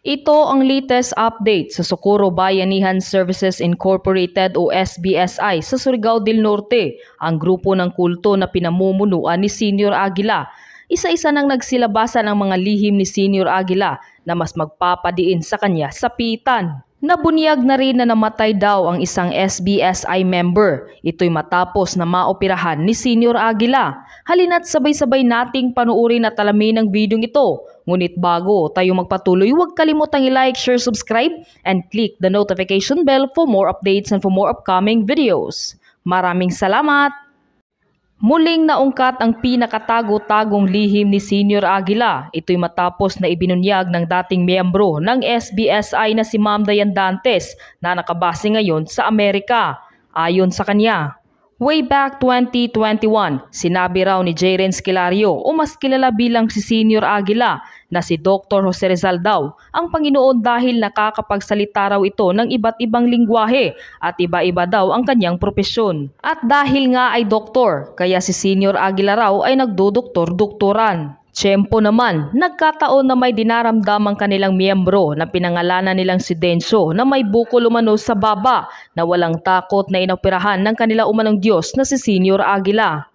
Ito ang latest update sa Socorro Bayanihan Services Incorporated o SBSI sa Surigao del Norte, ang grupo ng kulto na pinamumunuan ni Senior Aguila. Isa-isa nang nagsilabasan ang mga lihim ni Senior Aguila na mas magpapadiin sa kanya sa pitan. Nabunyag na rin na namatay daw ang isang SBSI member. Ito'y matapos na maoperahan ni Senior Aguila. Halina't sabay-sabay nating panuorin at alamin ang video ito. Ngunit bago tayo magpatuloy, huwag kalimutang i-like, share, subscribe, and click the notification bell for more updates and for more upcoming videos. Maraming salamat! Muling naungkat ang pinakatago-tagong lihim ni Senior Aguila. Ito'y matapos na ibinunyag ng dating miyembro ng SBSI na si Ma'am Dayan Dantes na nakabase ngayon sa Amerika. Ayon sa kanya, way back 2021, sinabi raw ni Jaren Esquilario o mas kilala bilang si Senior Aguila na si Dr. Jose Rizal daw ang Panginoon dahil nakakapagsalita raw ito ng iba't ibang lingwahe at iba-iba daw ang kanyang propesyon. At dahil nga ay doktor, kaya si Senior Aguila raw ay nagdodoktor-doktoran. Tiyempo naman, nagkataon na may dinaramdamang kanilang miyembro na pinangalanan nilang si Dencio na may bukol umano sa baba na walang takot na inoperahan ng kanila umanong Diyos na si Senior Aguila.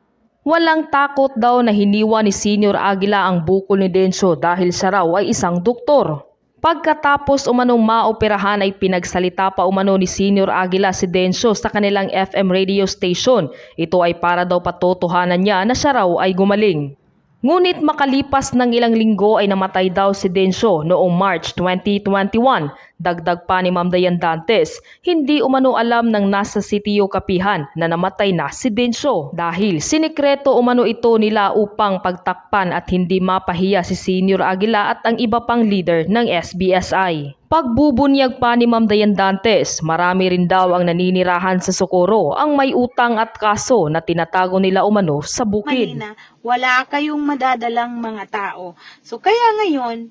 Walang takot daw na hiniwa ni Senior Aguila ang bukol ni Dencio dahil siya raw ay isang doktor. Pagkatapos umanong maoperahan ay pinagsalita pa umano ni Senior Aguila si Dencio sa kanilang FM radio station. Ito ay para daw patotohanan niya na siya raw ay gumaling. Ngunit makalipas ng ilang linggo ay namatay daw si Dencio noong March 2021. Dagdag pa ni Ma'am Dayan Dantes, hindi umano alam ng nasa sitio kapihan na namatay na si Dencio dahil sinikreto umano ito nila upang pagtakpan at hindi mapahiya si Senior Aguila at ang iba pang leader ng SBSI. Pagbubunyag pa ni Ma'am Dayan Dantes, marami rin daw ang naninirahan sa Socorro ang may utang at kaso na tinatago nila umano sa bukid. Malina, wala kayong madadalang mga tao. So kaya ngayon,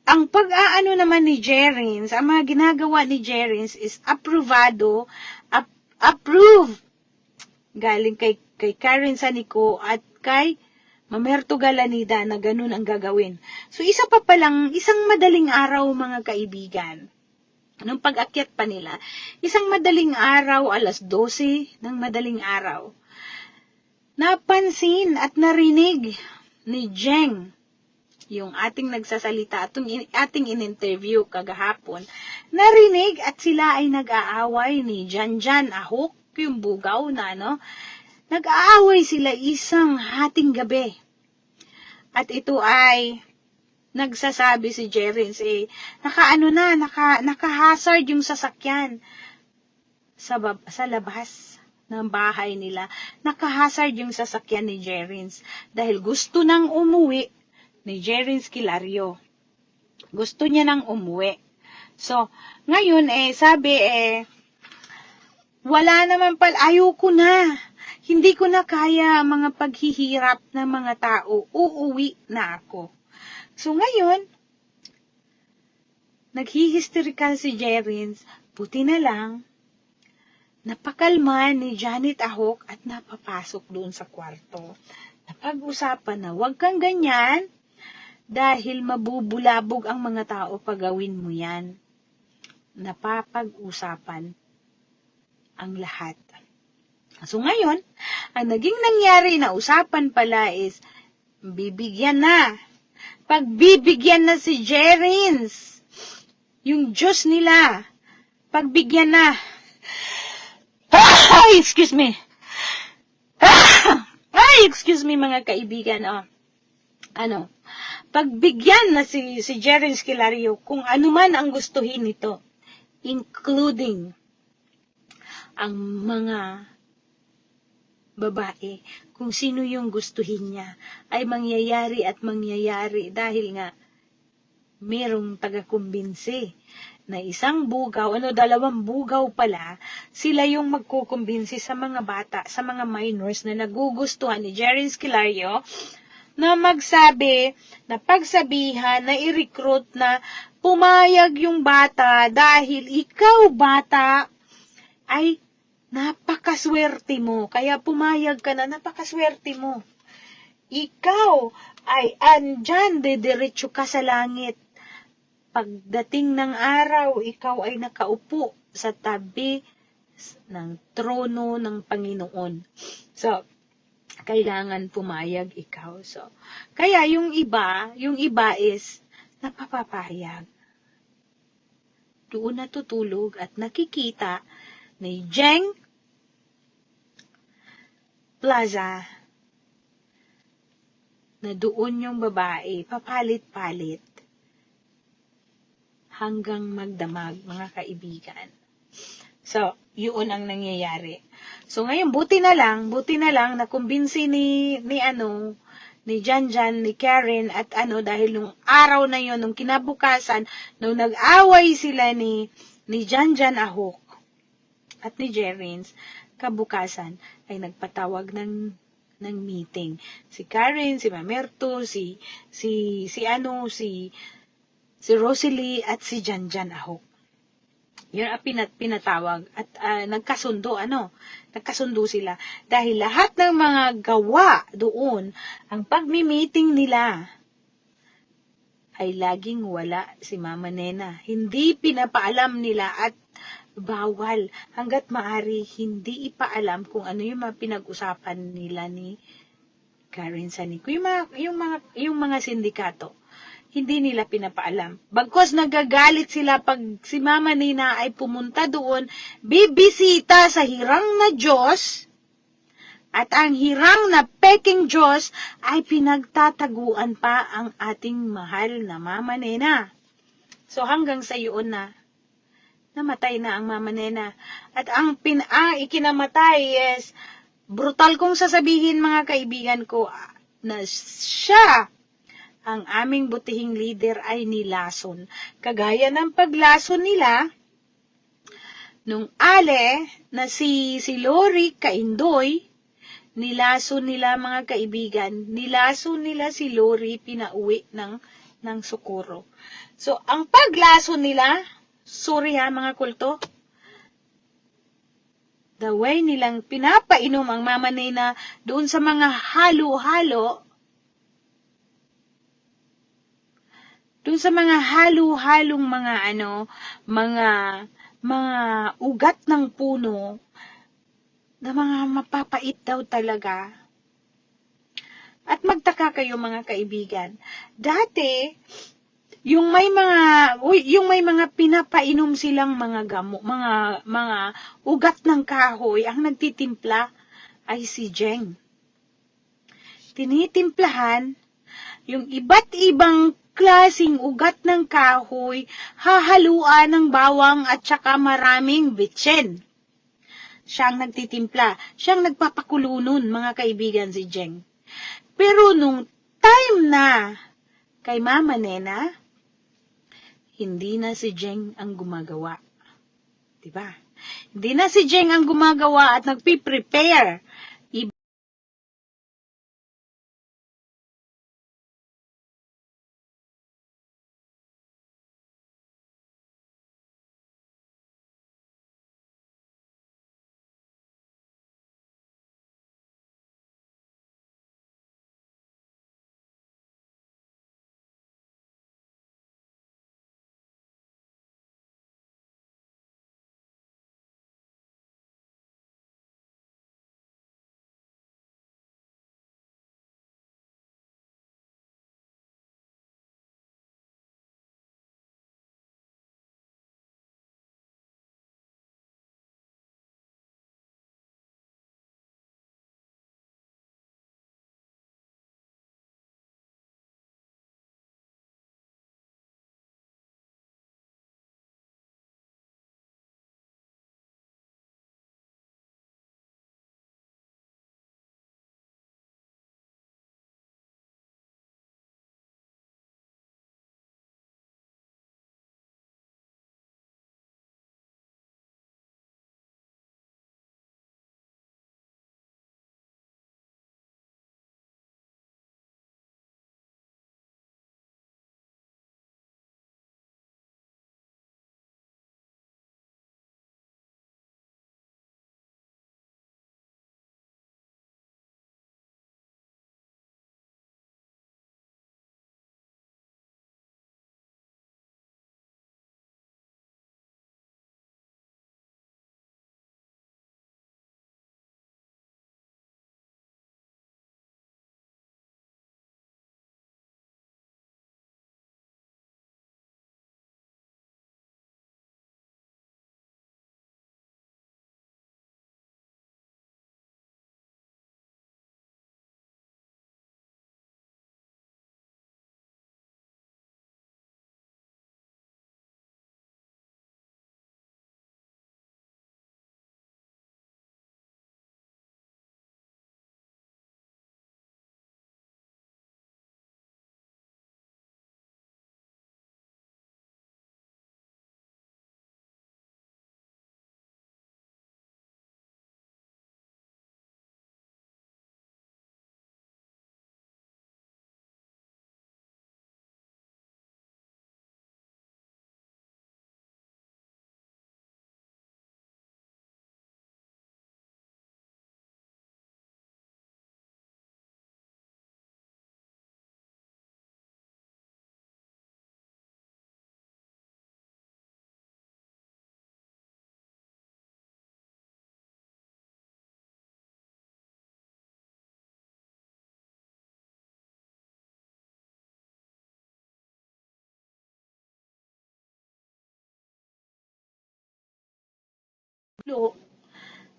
ang pag-aano naman ni Jerins, ang mga ginagawa ni Jerins is approved galing kay Karen Sanico at kay Mamerto Galanida na ganun ang gagawin. So isa pa palang, isang madaling araw mga kaibigan, nung pag-akyat pa nila, isang madaling araw, alas 12 ng madaling araw, napansin at narinig ni Jeng, yung ating nagsasalita at ating in-interview kagahapon, narinig at sila ay nag-aaway ni Janjan Ahok, yung bugaw na, no? Nag-aaway sila isang hating gabi. At ito ay nagsasabi si Jerins, naka-hazard yung sasakyan sa labas ng bahay nila. Naka-hazard yung sasakyan ni Jerins dahil gusto nang umuwi ni Jerins Esquilario. Gusto niya nang umuwi. So, ngayon sabi wala naman pala, ayoko na. Hindi ko na kaya mga paghihirap ng mga tao. Uuwi na ako. So ngayon, naghihisterikal si Jerins. Buti na lang, napakalma ni Janet Ahok at napapasok doon sa kwarto. Napag-usapan na, huwag kang ganyan dahil mabubulabog ang mga tao pag gawin mo yan. Napapag-usapan ang lahat. So ngayon, ang naging nangyari na usapan pala is, bibigyan na. Pagbibigyan na si Jerins, yung Diyos nila, pagbigyan na. Ay, excuse me. Ay, excuse me mga kaibigan. Pagbigyan na si Jerins Esquilario kung ano man ang gustuhin nito, including ang mga babae, kung sino yung gustuhin niya, ay mangyayari at mangyayari dahil nga merong taga-kumbinsi na isang bugaw, dalawang bugaw pala, sila yung magkukumbinsi sa mga bata, sa mga minors na nagugustuhan ni Jerins Esquilario na magsabi, na pagsabihan, na i-recruit na pumayag yung bata dahil ikaw bata ay napakaswerte mo. Kaya pumayag ka na, napakaswerte mo. Ikaw ay andyan, dediretso ka sa langit. pagdating ng araw, ikaw ay nakaupo sa tabi ng trono ng Panginoon. So, kailangan pumayag ikaw. So, kaya yung iba is napapapayag. Doon natutulog at nakikita ni Jeng Plaza na doon yung babae, papalit-palit hanggang magdamag, mga kaibigan. So, yun ang nangyayari. So, ngayon, buti na lang na kumbinsi ni Janjan, ni Karen, at dahil nung araw na yon, nung kinabukasan, nung nag-away sila ni Janjan Ahok at ni Jerins, kabukasan ay nagpatawag ng meeting. Si Karen, si Mamerto, si Rosalie at si Janjan Ahok. Yun ang pinatawag at nagkasundo sila dahil lahat ng mga gawa doon, ang pagmi-meeting nila ay laging wala si Mama Nena. Hindi pinapaalam nila at bawal hanggat maari hindi ipaalam kung ano yung mga pinag-usapan nila ni Karen Sanico. Yung mga sindikato, hindi nila pinapaalam. Bagkos nagagalit sila pag si Mama Nina ay pumunta doon, bibisita sa hirang na Diyos, at ang hirang na peking Diyos ay pinagtataguan pa ang ating mahal na Mama Nina. So hanggang sa yun na, namatay na ang Mama Nena. At ang ikinamatay is, brutal kong sasabihin mga kaibigan ko, na siya, ang aming butihing leader ay nilason. Kagaya ng paglason nila, nung ale na si Lori Kaindoy, nilason nila mga kaibigan, nilason nila si Lori, pinauwi ng Socorro. So, ang paglason nila, sorry ha mga kulto, the way nilang pinapainom ang Mama Nena doon sa mga halo-halo, doon sa mga halo-halong mga ugat ng puno, na mga mapapait daw talaga. At magtaka kayo mga kaibigan, dati, yung may mga pinapainom silang mga gamo, mga ugat ng kahoy, ang nagtitimpla ay si Jeng. Tinitimplahan yung iba't ibang klasing ugat ng kahoy, hahaluan ng bawang at saka maraming bitsin. Siyang nagtitimpla, siyang nagpapakulo nun, mga kaibigan, si Jeng. Pero nung time na kay Mama Nena, hindi na si Jeng ang gumagawa. Diba? Hindi na si Jeng ang gumagawa at nagpiprepare.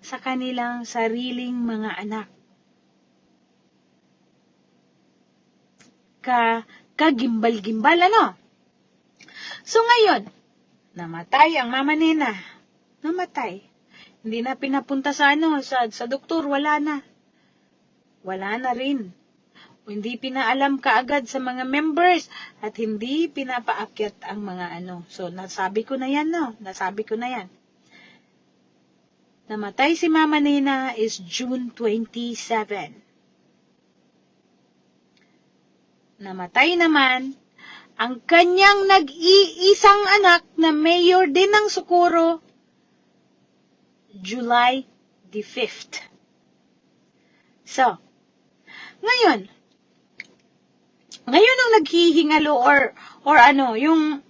sa kanilang sariling mga anak. Kagimbal-gimbal, ano? So ngayon, namatay ang mama nina. Namatay. Hindi na pinapunta sa sa doktor, wala na. Wala na rin. Hindi pinaalam kaagad sa mga members at hindi pinapaakyat ang mga So, nasabi ko na yan, no? Nasabi ko na yan. Namatay si Mama Nina is June 27. Namatay naman ang kanyang nag-iisang anak na mayor din ng Socorro, July the 5th. So, ngayon ang naghihingalo or yung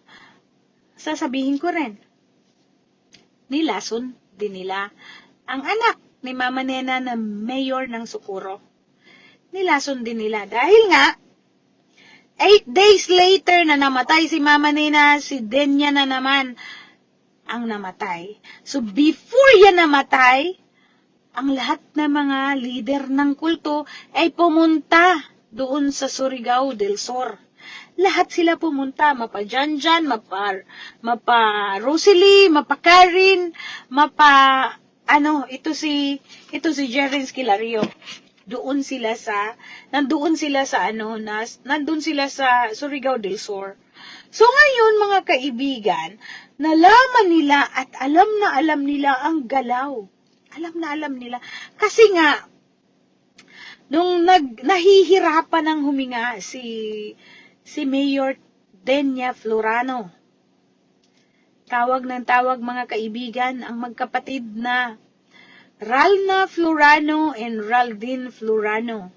sasabihin ko rin, nilason din nila ang anak ni Mama Nena na mayor ng Socorro. Nilason din nila dahil nga 8 days later na namatay si Mama Nena, si Denya na naman ang namatay. So before yan namatay, ang lahat ng mga leader ng kulto ay pumunta doon sa Surigao del Sur. Lahat sila pumunta, mapa Janjan, mapa Rosalie, mapa Karen, ito si Jerin Skilario. Nandoon sila sa Surigao del Sur. So ngayon mga kaibigan, nalaman nila at alam nila ang galaw. Alam nila. Kasi nga, nung nahihirapan ng huminga si Mayor Denya Florano. Tawag mga kaibigan ang magkapatid na Ralna Florano and Raldin Florano.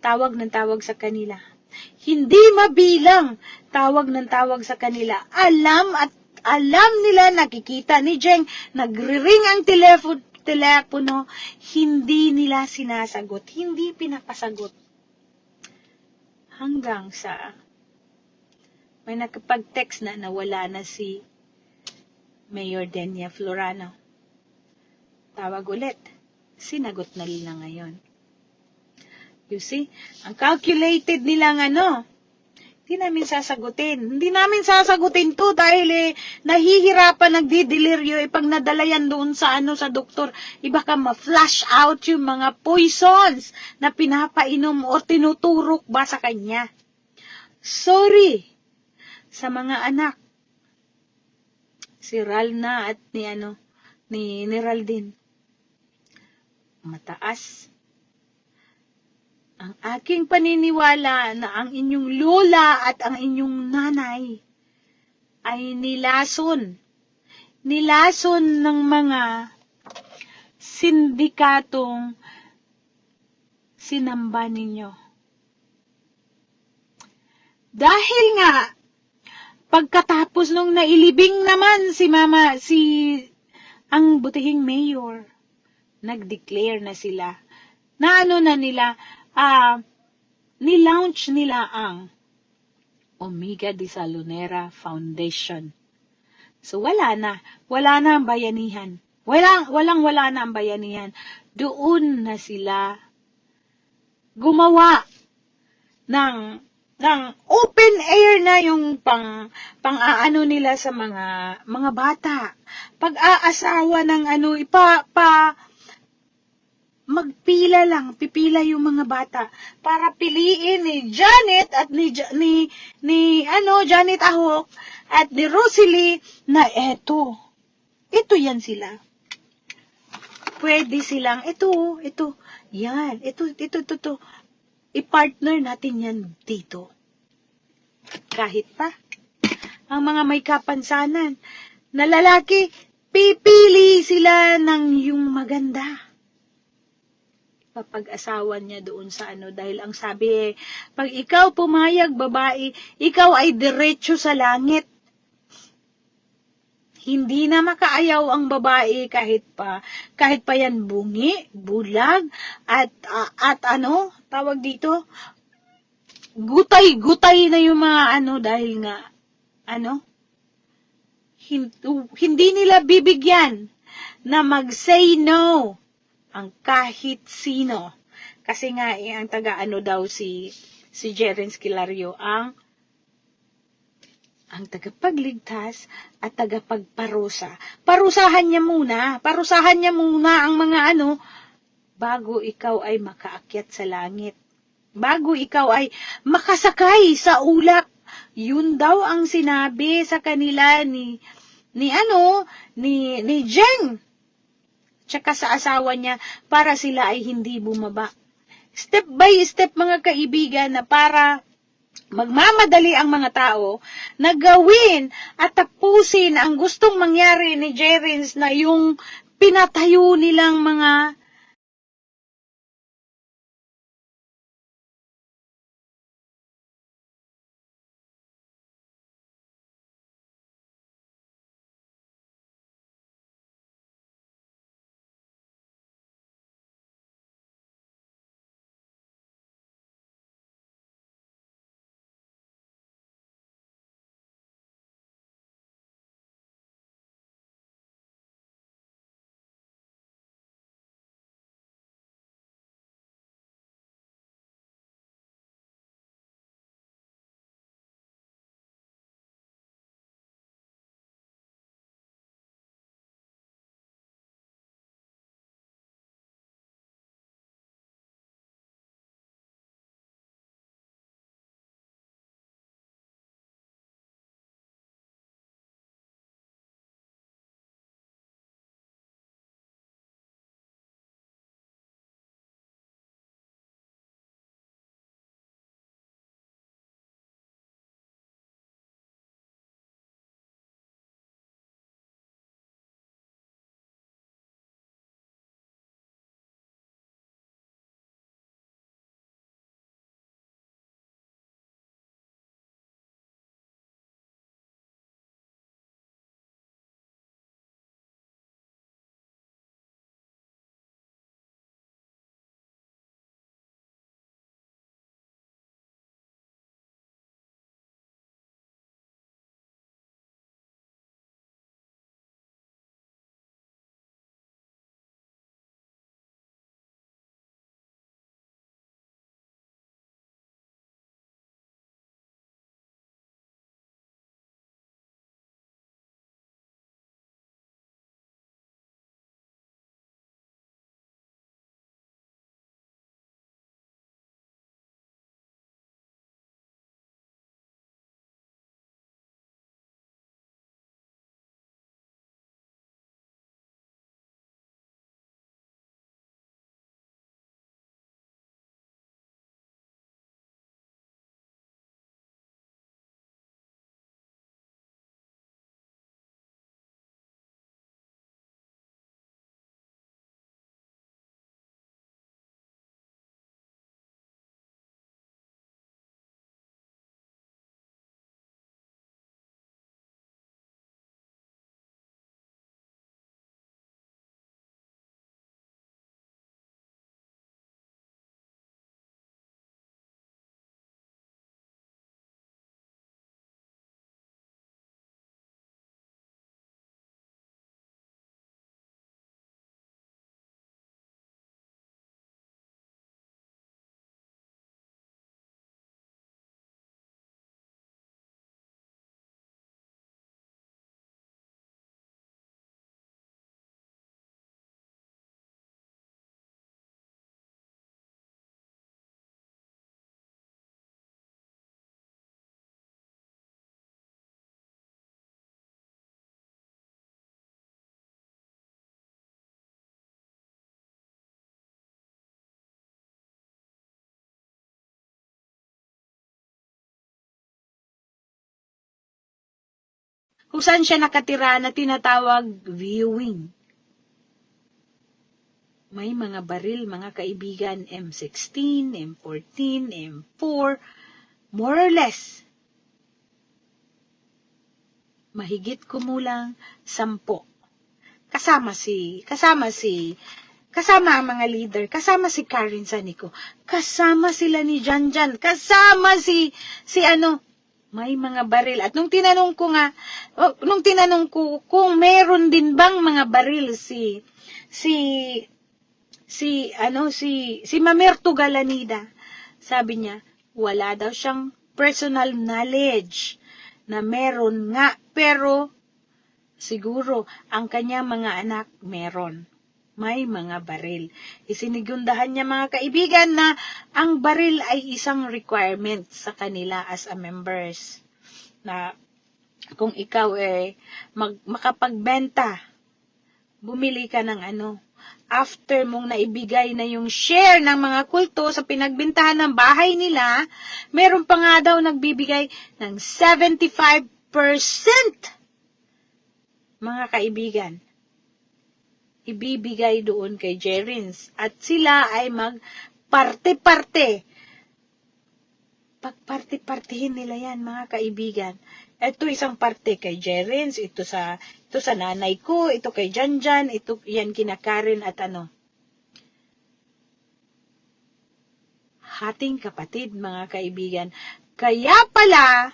Tawag sa kanila. Hindi mabilang. Tawag sa kanila. Alam nila, nakikita ni Jeng, nagre-ring ang telepono, hindi nila sinasagot, hindi pinapasagot. Hanggang sa may nakapag-text na nawala na si Mayor Denya Florano. Tawag ulit. Sinagot na nila ngayon. You see? Ang calculated nilang hindi namin sasagutin to dahil nahihirapan, nagdideliryo, pag nadala yan doon sa doktor, baka ma-flash out yung mga poisons na pinapainom o tinuturok ba sa kanya. Sorry sa mga anak. Si Ralna at ni Raldin. Mataas ang aking paniniwala na ang inyong lola at ang inyong nanay ay nilason ng mga sindikatong sinamba ninyo. Dahil nga, pagkatapos nung nailibing naman ang butihing mayor, nag-declare na sila na nilaunch nila ang Omega de Salonera Foundation. So wala na ang bayanihan. Wala na ang bayanihan. Doon na sila gumawa ng open air na yung pang-aano nila sa mga bata. Pag-aasawa ng pipila yung mga bata para piliin ni Janet at ni Janet Ahok at ni Rosalie na ito yan sila. Pwede silang ito, i-partner natin yan dito. Kahit pa ang mga may kapansanan na lalaki, pipili sila ng yung maganda. Papag-asawa niya doon sa dahil ang sabi pag ikaw pumayag babae, ikaw ay diretso sa langit. Hindi na makaayaw ang babae kahit pa yan bungi, bulag, at tawag dito, gutay na yung mga dahil nga, hindi nila bibigyan na mag-say no ang kahit sino. Kasi nga, ang taga-ano daw si Jeren Esquilario, ang tagapagligtas at tagapagparusa. Parusahan niya muna ang mga bago ikaw ay makaakyat sa langit. Bago ikaw ay makasakay sa ulap. Yun daw ang sinabi sa kanila ni Jeng. Tsaka sa asawa niya para sila ay hindi bumaba. Step by step mga kaibigan na para magmamadali ang mga tao na gawin at tapusin ang gustong mangyari ni Jerins na yung pinatayo nilang mga kung saan siya nakatira na tinatawag viewing. May mga baril, mga kaibigan, M16, M14, M4, more or less. Mahigit kumulang 10. Kasama ang mga leader, kasama si Karen Sanico, kasama sila ni Janjan, kasama si May mga baril. At nung tinanong ko kung meron din bang mga baril si Mamerto Galanida, sabi niya, wala daw siyang personal knowledge na meron nga, pero siguro ang kanya mga anak meron. May mga baril. Isinigundahan niya, mga kaibigan, na ang baril ay isang requirement sa kanila as a members. Na kung ikaw makapagbenta, bumili ka ng after mong naibigay na yung share ng mga kulto sa pinagbintahan ng bahay nila, meron pa nga daw nagbibigay ng 75%. Mga kaibigan, ibibigay doon kay Jerins. At sila ay magparte-parte. Pagparte-partihin nila yan, mga kaibigan. Ito isang parte kay Jerins, ito sa nanay ko, ito kay Janjan, ito yan kina Karen at hating kapatid, mga kaibigan. Kaya pala,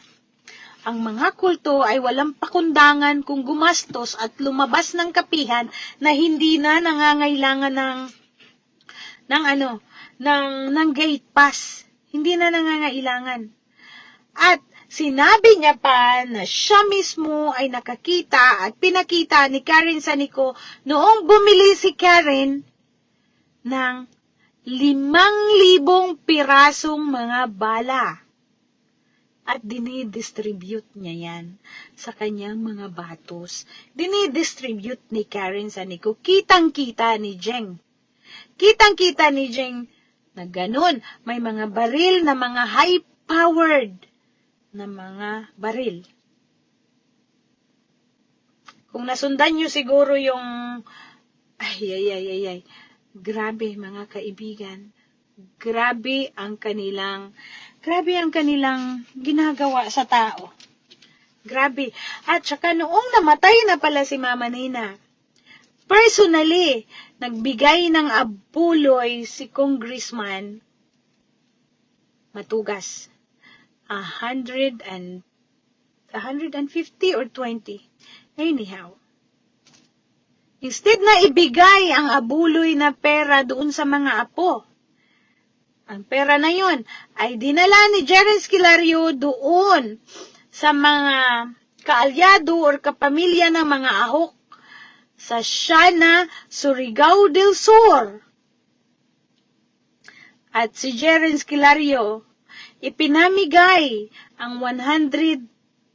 ang mga kulto ay walang pakundangan kung gumastos at lumabas ng kapihan na hindi na nangangailangan ng gate pass. Hindi na nangangailangan. At sinabi niya pa na siya mismo ay nakakita at pinakita ni Karen Sanico noong bumili si Karen ng 5,000 pirasong mga bala. At dinidistribute niya yan sa kanyang mga batos. Dinidistribute ni Karen Sanico. Kitang-kita ni Jeng. Kitang-kita ni Jeng na ganun. May mga baril na mga high-powered na mga baril. Kung nasundan nyo siguro yung grabe, mga kaibigan. Grabe ang kanilang ginagawa sa tao. Grabe. At saka noong namatay na pala si Mama Nina, personally, nagbigay ng abuloy si Congressman Matugas. 150 or 20. Anyhow. Instead na ibigay ang abuloy na pera doon sa mga apo, ang pera na yon ay dinala ni Jerens Kilario doon sa mga kaalyado or kapamilya ng mga ahok sa Siana, Surigao del Sur. At si Jerens Kilario, ipinamigay ang 100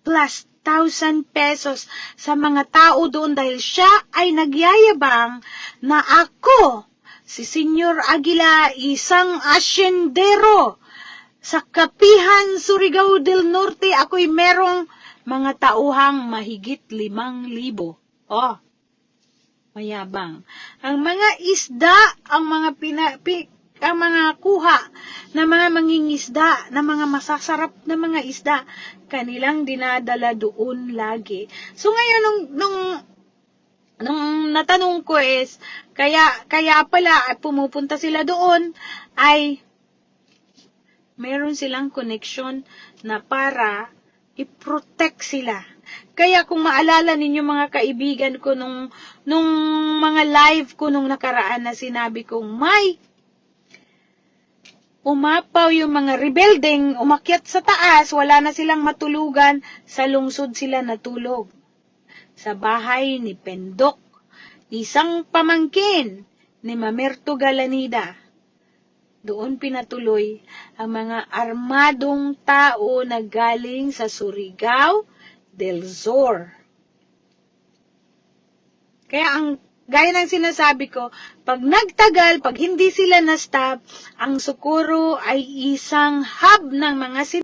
plus 1,000 pesos sa mga tao doon dahil siya ay nagyayabang na ako, si Senyor Aguila, isang asyendero sa Kapihan, Surigao del Norte, ako'y merong mga tauhang mahigit 5,000. Oh, mayabang. Ang mga isda, ang mga kuha na mga mangingisda, na mga masasarap na mga isda, kanilang dinadala doon lagi. So ngayon, nung natanong ko is, kaya pala pumupunta sila doon, ay meron silang connection na para i-protect sila. Kaya kung maalala ninyo, mga kaibigan ko, nung mga live ko nung nakaraan, na sinabi kong umapaw yung mga rebeldeng, umakyat sa taas, wala na silang matulugan, sa lungsod sila natulog. Sa bahay ni Pendok, isang pamangkin ni Mamerto Galanida. Doon pinatuloy ang mga armadong tao na galing sa Surigao del Sur. Kaya gaya ng sinasabi ko, pag nagtagal, pag hindi sila na-stop, ang Socorro ay isang hub ng mga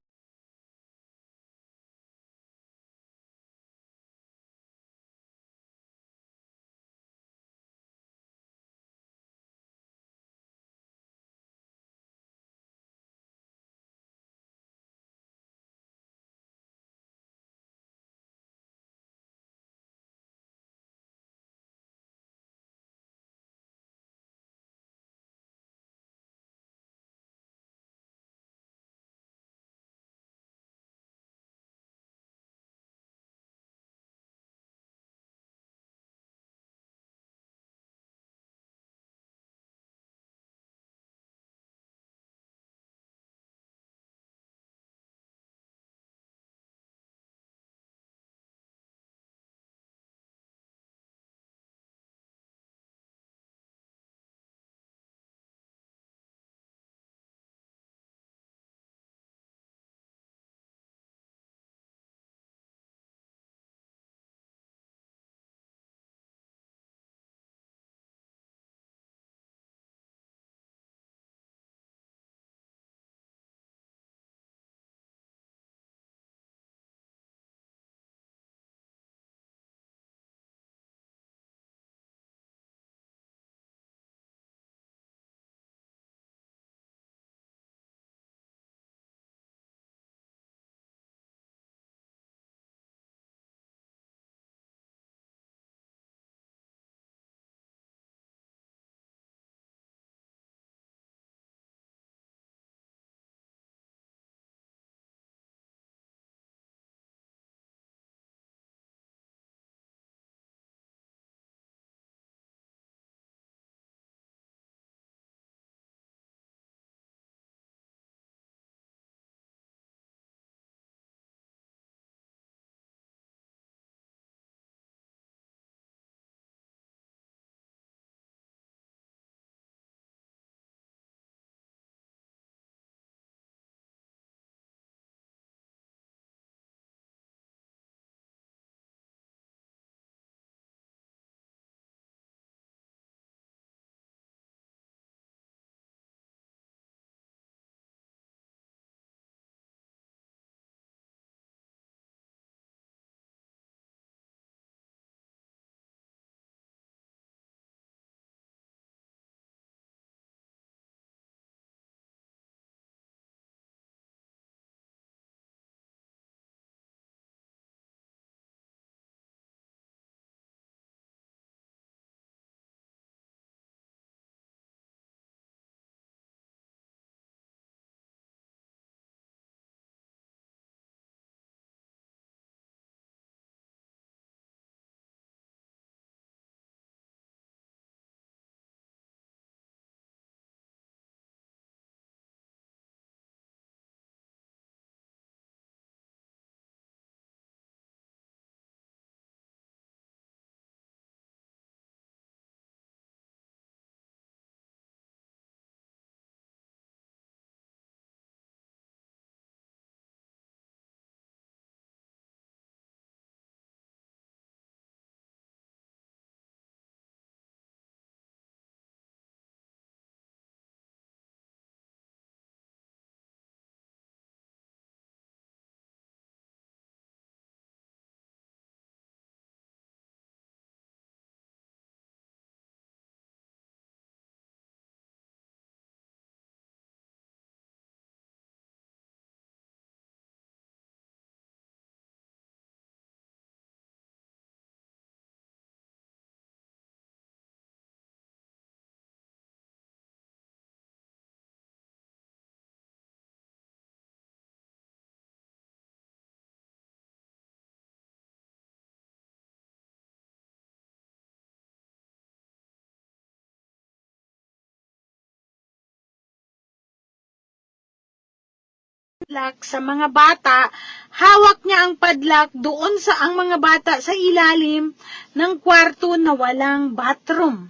padlock sa mga bata, hawak niya ang padlock doon sa ang mga bata sa ilalim ng kwarto na walang bathroom.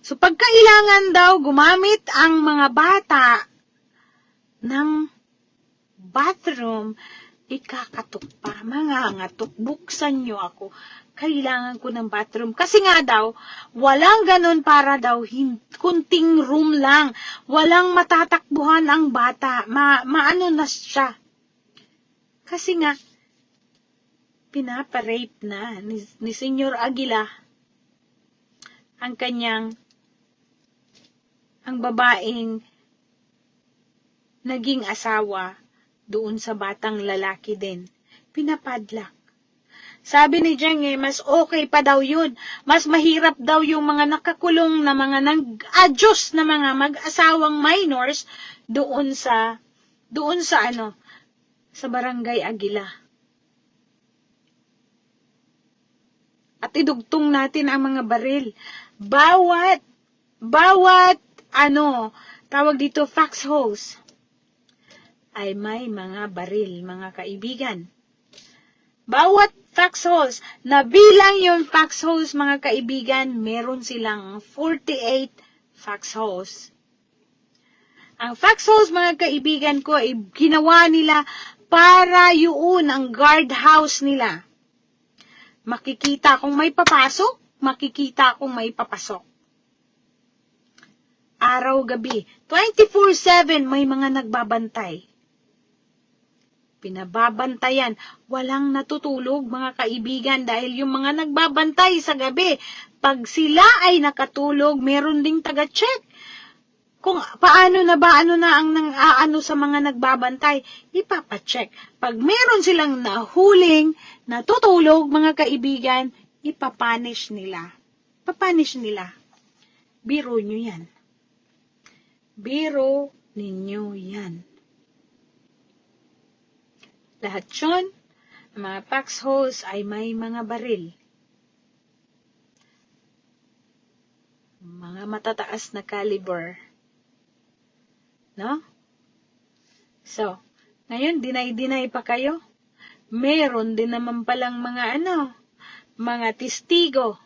So pagkailangan daw gumamit ang mga bata ng bathroom, ikakatok pa, mga ngatok, buksan niyo ako. Kailangan ko ng bathroom. Kasi nga daw, walang ganun para daw, kunting room lang. Walang matatakbuhan ang bata. Maano na siya. Kasi nga, pinaparape na ni Senyor Aguila ang babaeng naging asawa doon sa batang lalaki din. Pinapadlock. Sabi ni Jeng, mas okay pa daw yun. Mas mahirap daw yung mga nakakulong na mga nag-adyos na mga mag-asawang minors doon sa Barangay Aguila. At idugtong natin ang mga baril. Bawat tawag dito, foxholes, ay may mga baril, mga kaibigan. Bawat foxholes, nabilang yung foxholes, mga kaibigan, meron silang 48 foxholes. Ang foxholes, mga kaibigan ko, ay ginawa nila para yun ang guardhouse nila. Makikita kung may papasok, makikita kung may papasok. Araw-gabi, 24/7 may mga nagbabantay. Pinababantayan, walang natutulog, mga kaibigan, dahil yung mga nagbabantay sa gabi, pag sila ay nakatulog, meron ding taga-check. Kung paano na ang sa mga nagbabantay, ipapacheck. Pag meron silang nahuling, natutulog, mga kaibigan, ipapanish nila. Papanish nila. Biro nyo yan. Biro ninyo yan. Lahat yun, ang mga foxholes ay may mga baril. Mga matataas na caliber. No? So, ngayon, dinay-dinay pa kayo. Meron din naman palang mga mga testigo.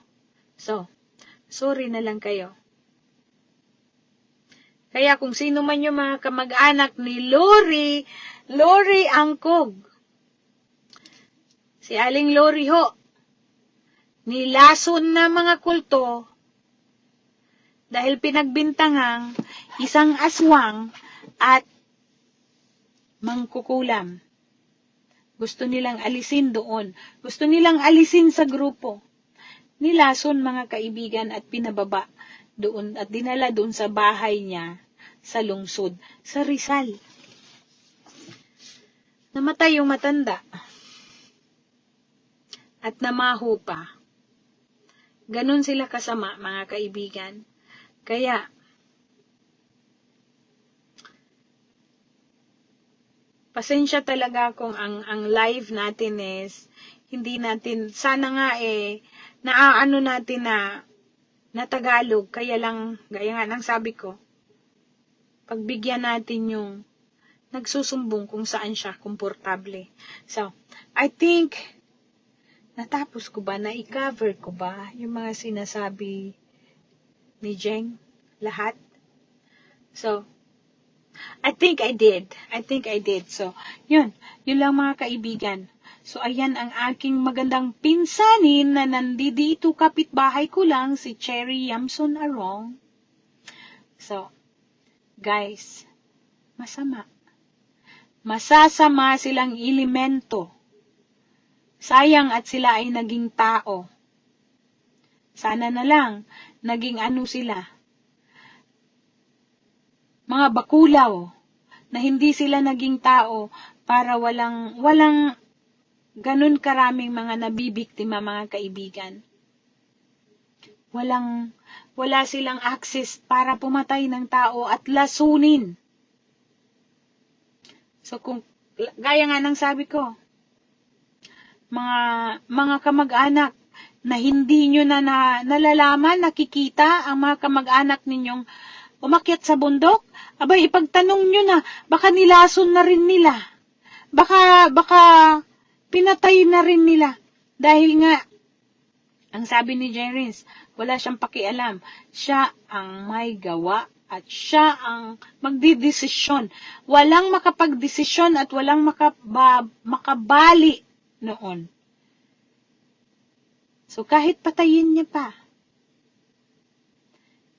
So, sorry na lang kayo. Kaya kung sino man yung mga kamag-anak ni Lori Angkog, si Aling Lori ho, nilason na mga kulto dahil pinagbintangang isang aswang at mangkukulam. Gusto nilang alisin doon. Gusto nilang alisin sa grupo. Nilason, mga kaibigan, at pinababa doon at dinala doon sa bahay niya sa lungsod, sa Rizal. Namatay yung matanda. At namaho pa. Ganon sila kasama, mga kaibigan. Kaya, pasensya talaga kung ang live natin is, hindi natin, sana nga naaano natin na Tagalog, kaya lang, gaya nga ng sabi ko, pagbigyan natin yung nagsusumbong kung saan siya komportable. So, I think, natapos ko ba, na-cover ko ba yung mga sinasabi ni Jeng, lahat? So, I think I did. So, yun lang, mga kaibigan. So, ayan ang aking magandang pinsanin na nandito kapitbahay ko lang, si Cherry Yamson Arong. So, guys, masasama silang elemento. Sayang at sila ay naging tao. Sana na lang, naging sila. Mga bakulaw, na hindi sila naging tao para walang ganun karaming mga nabibiktima, mga kaibigan. Wala silang access para pumatay ng tao at lasunin. So, kung gaya nga ng sabi ko, mga kamag-anak na hindi nyo na nalalaman, nakikita ang mga kamag-anak ninyong umakyat sa bundok? Abay, ipagtanong nyo na, baka nilason na rin nila. Baka pinatay na rin nila. Dahil nga, ang sabi ni Jerins, wala siyang pakialam. Siya ang may gawa at siya ang magdidesisyon. Walang makapagdesisyon at walang makabali noon. So kahit patayin niya pa,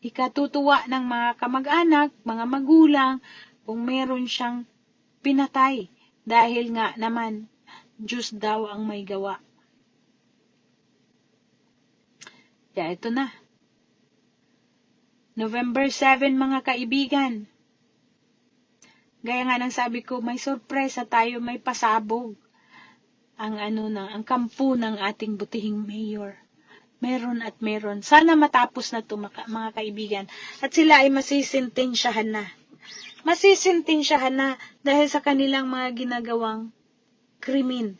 ikatutuwa ng mga kamag-anak, mga magulang, kung meron siyang pinatay. Dahil nga naman, Diyos daw ang may gawa. Kaya ito na. November 7, mga kaibigan. Gaya nga ng sabi ko, may sorpresa tayo, may pasabog. Ang kampo ng ating butihing mayor. Meron at meron. Sana matapos na ito, mga kaibigan. At sila ay masisintensyahan na. Masisintensyahan na dahil sa kanilang mga ginagawang krimen.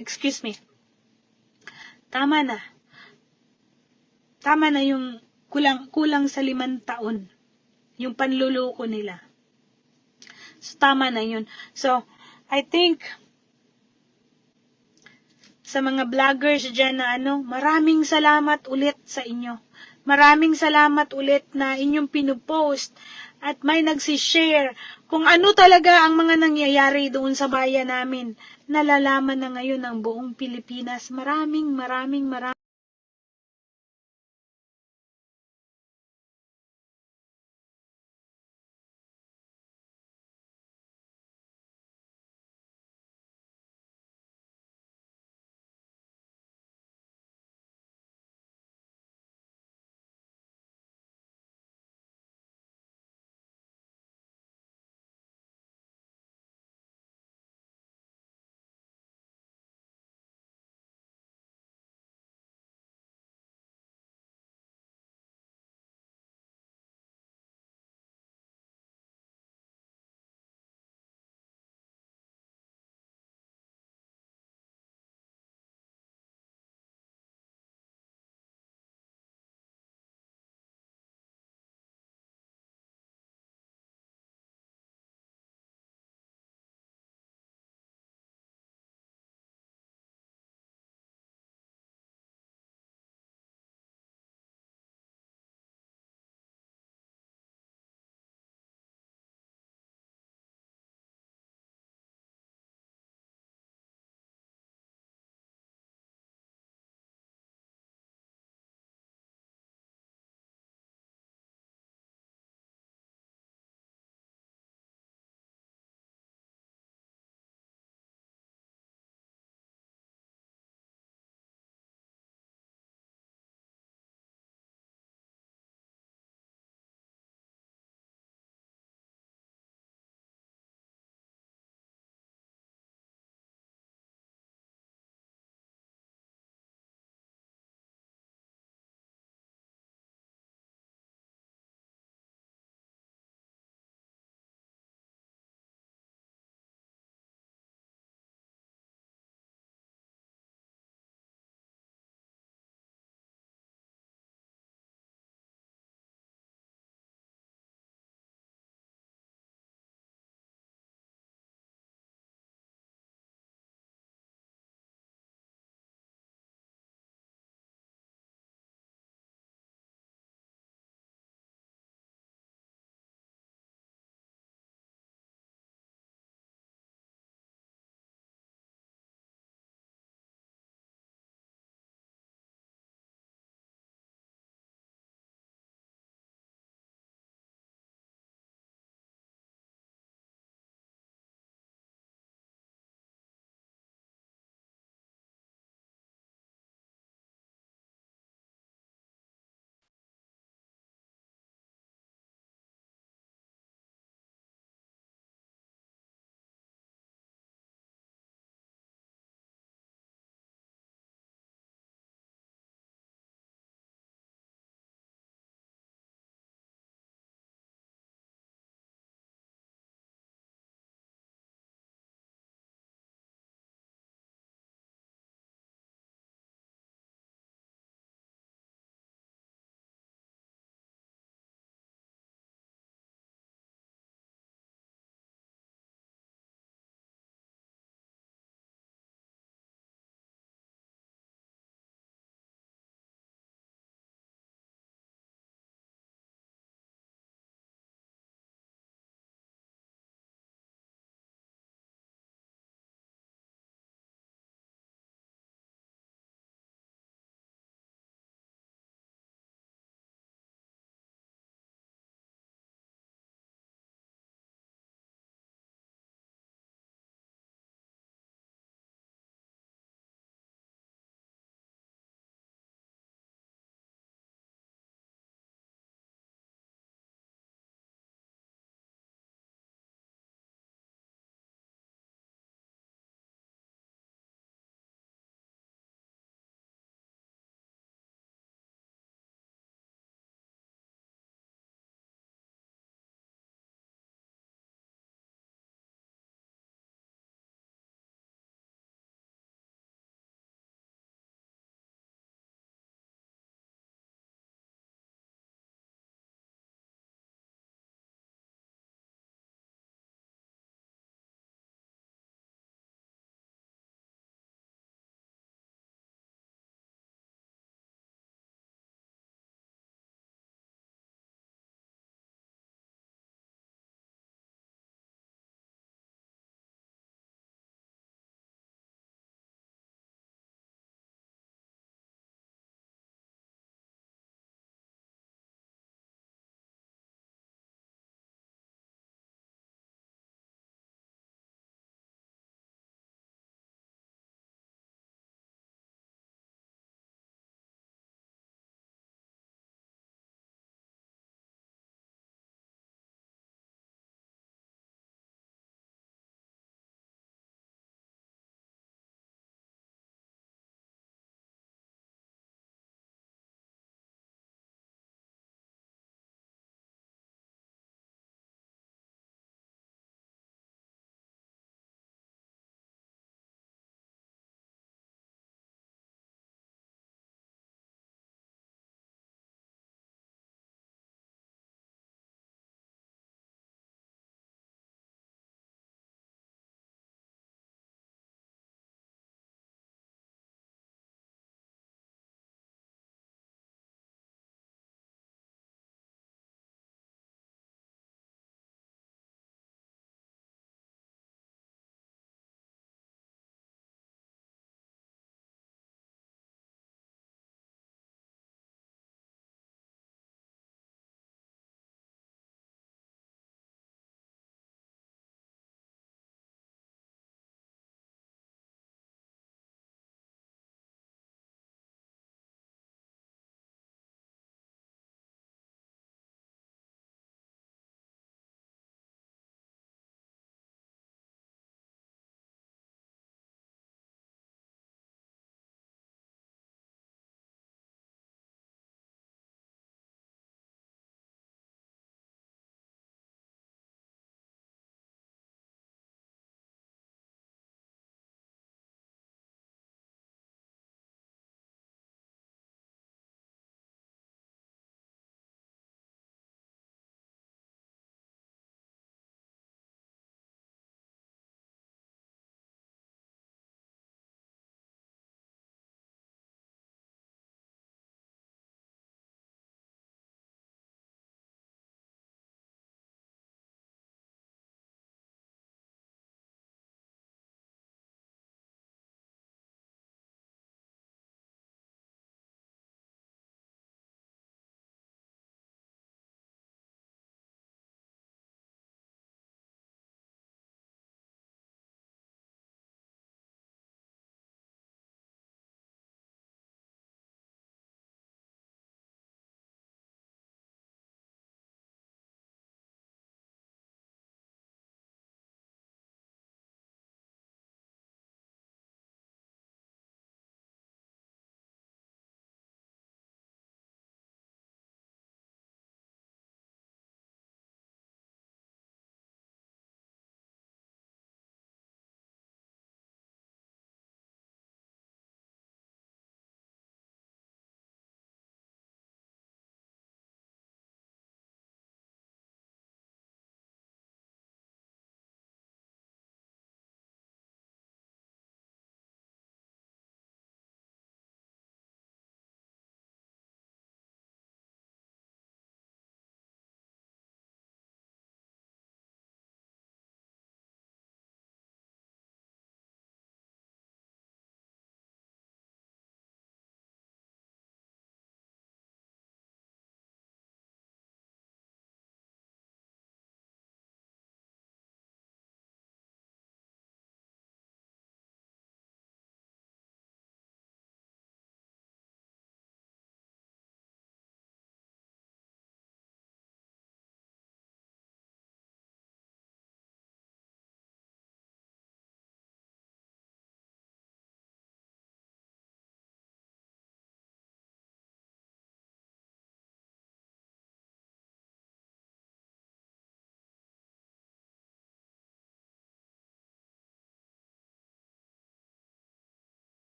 Excuse me. Tama na. Tama na yung kulang sa 5 taon. Yung panluloko nila. So, tama na yun. So, I think, sa mga vloggers dyan na maraming salamat ulit sa inyo. Maraming salamat ulit na inyong pinupost at may nagsishare kung ano talaga ang mga nangyayari doon sa bayan namin. Nalalaman na ngayon ng buong Pilipinas. Maraming